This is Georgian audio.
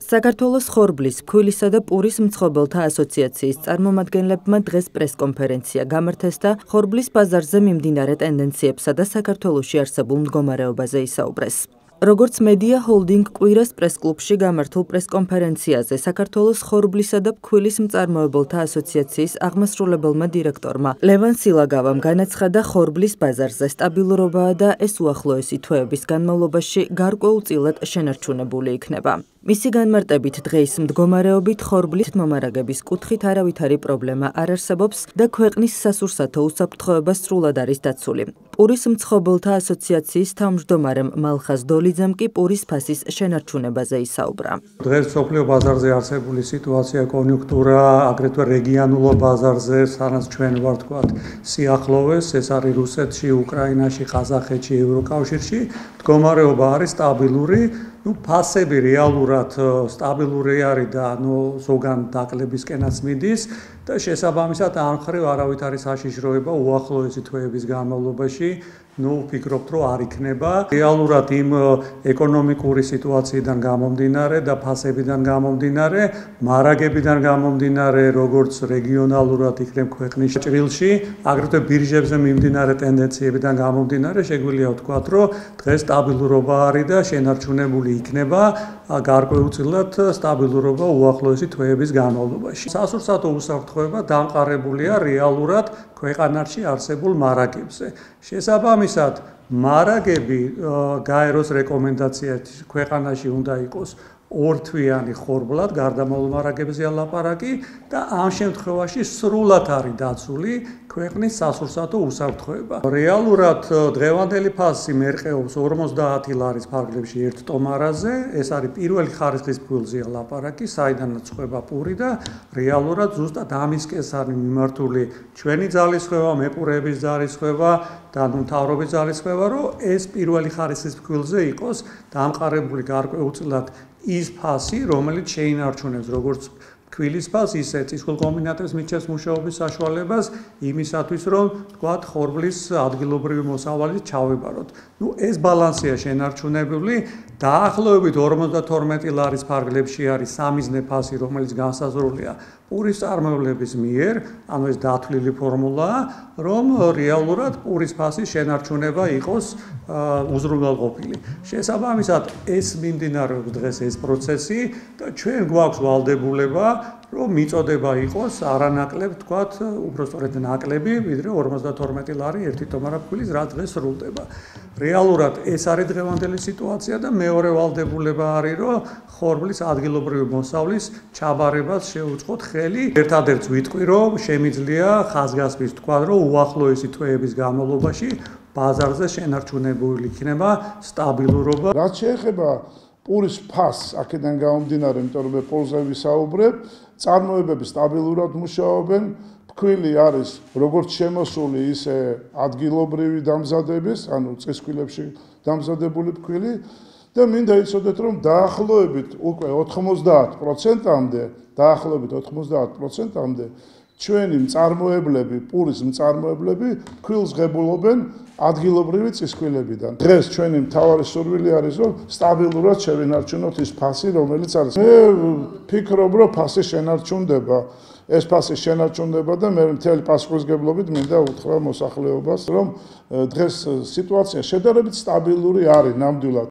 საქართველოს ხორბლის, ფქვილისა და პურის მცხოვრებელთა ასოციაციის წარმომადგენლებმა დღეს პრესკონფერენცია გამართეს და ხორბლის ბაზარზე მიმდინარე ტენდენციებსა და საქართველოში არსებულ მდგომარეობაზე ისაუბრეს. Როგორც მედია ჰოლდინგ კვირას პრესკლუბში გამართულ პრესკონფერენციაზე საქართველოს ხორბლისა და ფქვილის მწარმოებელთა ასოციაციის აღმასრულებელმა დირექტორმა ლევან სილაგავამ განაცხადა ხორბლის ბაზარზე სტაბილურობაა და ეს უახლოესი თვეების განმავლობაში გარკვეულწილად შენარჩუნებული იქნება. მისი განმარტებით დღეის მდგომარეობით ხორბლის მომარაგების კუთხით არავითარი პრობლემა არ არსებობს და ქვეყნის სასურსათო უსაფრთხოება სრულად არის დაცული. პურის მცხოვრებელთა ასოციაციის თავმჯდომარემ მალხაზ დოლიძემ კი პურის ფასის შენარჩუნებაზე ისაუბრა. დღეს მსოფლიო ბაზარზე არსებული სიტუაცია, კონიუნქტურა, აგრეთვე რეგიონულ ბაზარზე, სადაც ჩვენ ვართ ვთქვათ, სიახლოვეს, ეს არის რუსეთში, უკრაინაში, ყაზახეთში, ევროკავშირში, მდგომარეობა არის სტაბილური. ფასები რეალურად სტაბილური არის და ზოგან დაკლებისკენაც მიდის და შესაბამისად ამ ხრივ არავით არის საშიშროება უახლოესი თვეების განმავლობაში. ვფიქრობთ, რომ არ იქნება. რეალურად იმ ეკონომიკური სიტუაციიდან გამომდინარე და ფასებიდან გამომდინარე, მარაგებიდან გამომდინარე, როგორც რეგიონალურად იქნებ ქვეყნის ჭრილში, აგრეთვე ბირჟებზე მიმდინარე ტენდენციებიდან გამომდინარე, შეგვიძლია ვთქვათ, რომ დღეს სტაბილურობა არის და შენარჩუნებული იქნება გარკვეულწილად სტაბილურობა უახლოესი თვეების განმავლობაში. სასურსათო უსაფრთხოება დამყარებულია რეალურად ქვეყანაში არსებულ მარაგებზე. შესაბამისად, მარაგები გაეროს რეკომენდაციით ქვეყანაში უნდა იყოს ორთვიანი ხორბლად, გარდამავალ მარაგებზეა ლაპარაკი და ამ შემთხვევაში სრულად არის დაცული ქვეყნის სასურსათო უსაფრთხოება. რეალურად დღევანდელი ფასი მერყეობს 50 ლარის ფარგლებში 1 ტომარაზე, ეს არის პირველი ხარისხის ფქვილზეა ლაპარაკი, საიდანაც ხვება პური და რეალურად ზუსტად ამისკენ არის მიმართული ჩვენი ძალისხმევა, მეპურეების ძალისხმევა და მთავრობის ძალისხმევა, რომ ეს პირველი ხარისხის ფქვილზე იყოს დამყარებული გარკვეულწილად ის ფასი, რომელიც შეინარჩუნებს როგორც ფქვილის ფასს, ისე წისქვილ კომბინატებს მისცემს მუშაობის საშუალებას იმისათვის, რომ თქვათ ხორბლის ადგილობრივი მოსავალით ჩავებაროთ. ეს ბალანსია შენარჩუნებული. დაახლოებით 52 ლარის ფარგლებში არის სამიზნე ფასი, რომელიც განსაზღვრულია პურის წარმოებლების მიერ, ანუ ეს დათვლილი ფორმულაა, რომ რეალურად პურის ფასის შენარჩუნება იყოს უზრუნველყოფილი. შესაბამისად, ეს მიმდინარეობს დღეს ეს პროცესი და ჩვენ გვაქვს ვალდებულება, რომ მიწოდება იყოს არანაკლებ, თქვათ, უბრალოდ ნაკლები, ვიდრე 52 ლარი 1 ტომარა ფქვილის, რაც დღეს სრულდება. რეალურად ეს არის დღევანდელი სიტუაცია და მეორე ვალდებულება არის, რომ ხორბლის ადგილობრივი მოსავლის ჩაბარებას შეუწყოთ ხელი. ერთადერთს ვიტყვი, რომ შემიძლია ხაზგასმის თქვა, რომ უახლოესი თვეების განმავლობაში ბაზარზე შენარჩუნებული იქნება სტაბილურობა. რაც შეეხება პურის ფასს, აქედან გამომდინარე, იმიტომ რომ პულზე ვისაუბრებ, წარმოებები სტაბილურად მუშაობენ. ფქვილი არის როგორც შემოსული, ისე ადგილობრივი დამზადების, ანუ წისქვილებში დამზადებული ფქვილი და მინდა იცოდეთ, რომ დაახლოებით უკვე 90%-მდე, ჩვენი მწარმოებლები, პურის მწარმოებლები ფქვილს ღებულობენ ადგილობრივი წისქვილებიდან. დღეს ჩვენი მთავარი სურვილი არის, რომ სტაბილურად შევინარჩუნოთ ის ფასი, რომელიც არის. მე ვფიქრობ, რომ ფასი შენარჩუნდება. ეს ფასი შენარჩუნდება და მე მთელი პასუხისმგებლობით მინდა უთხრა მოსახლეობას, რომ დღეს სიტუაცია შედარებით სტაბილური არის ნამდვილად.